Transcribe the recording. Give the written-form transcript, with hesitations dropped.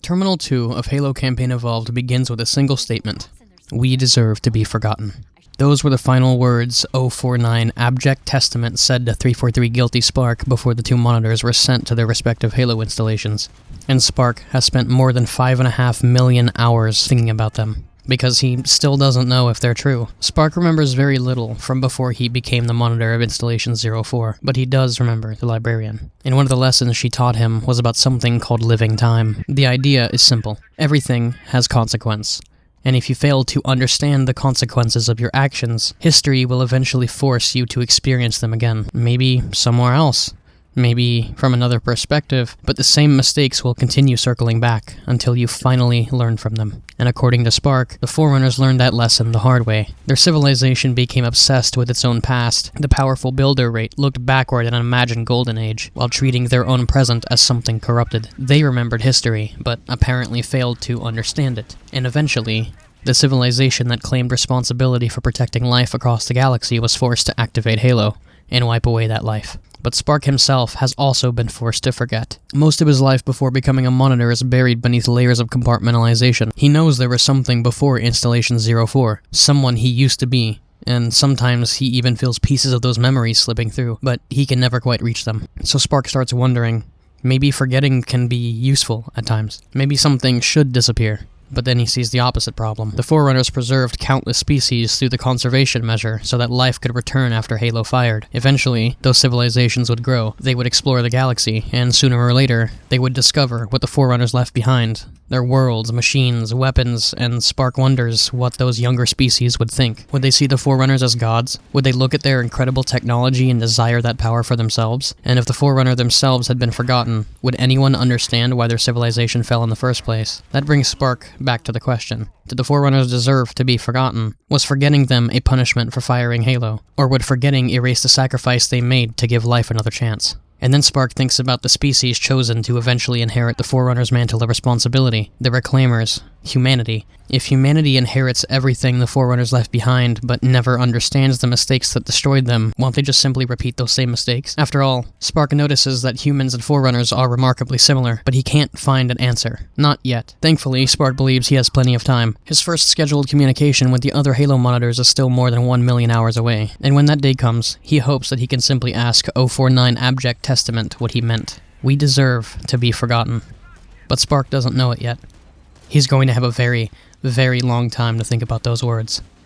Terminal 2 of Halo Campaign Evolved begins with a single statement. We deserve to be forgotten. Those were the final words 049 Abject Testament said to 343 Guilty Spark before the two monitors were sent to their respective Halo installations. And Spark has spent more than 5.5 million hours thinking about them, because he still doesn't know if they're true. Spark remembers very little from before he became the monitor of Installation 04, but he does remember the librarian. And one of the lessons she taught him was about something called living time. The idea is simple. Everything has consequence. And if you fail to understand the consequences of your actions, history will eventually force you to experience them again. Maybe somewhere else. Maybe from another perspective, but the same mistakes will continue circling back until you finally learn from them. And according to Spark, the Forerunners learned that lesson the hard way. Their civilization became obsessed with its own past. The powerful builder rate looked backward at an imagined golden age, while treating their own present as something corrupted. They remembered history, but apparently failed to understand it. And eventually, the civilization that claimed responsibility for protecting life across the galaxy was forced to activate Halo and wipe away that life. But Spark himself has also been forced to forget. Most of his life before becoming a monitor is buried beneath layers of compartmentalization. He knows there was something before Installation 04, someone he used to be, and sometimes he even feels pieces of those memories slipping through, but he can never quite reach them. So Spark starts wondering, maybe forgetting can be useful at times. Maybe something should disappear. But then he sees the opposite problem. The Forerunners preserved countless species through the conservation measure so that life could return after Halo fired. Eventually, those civilizations would grow, they would explore the galaxy, and sooner or later, they would discover what the Forerunners left behind. Their worlds, machines, weapons, and Spark wonders what those younger species would think. Would they see the Forerunners as gods? Would they look at their incredible technology and desire that power for themselves? And if the Forerunner themselves had been forgotten, would anyone understand why their civilization fell in the first place? That brings Spark back to the question. Did the Forerunners deserve to be forgotten? Was forgetting them a punishment for firing Halo? Or would forgetting erase the sacrifice they made to give life another chance? And then Spark thinks about the species chosen to eventually inherit the Forerunners' mantle of responsibility, the Reclaimers, humanity. If humanity inherits everything the Forerunners left behind, but never understands the mistakes that destroyed them, won't they just simply repeat those same mistakes? After all, Spark notices that humans and Forerunners are remarkably similar, but he can't find an answer. Not yet. Thankfully, Spark believes he has plenty of time. His first scheduled communication with the other Halo monitors is still more than 1 million hours away, and when that day comes, he hopes that he can simply ask 049 Abject Testament what he meant. We deserve to be forgotten. But Spark doesn't know it yet. He's going to have a very, very long time to think about those words.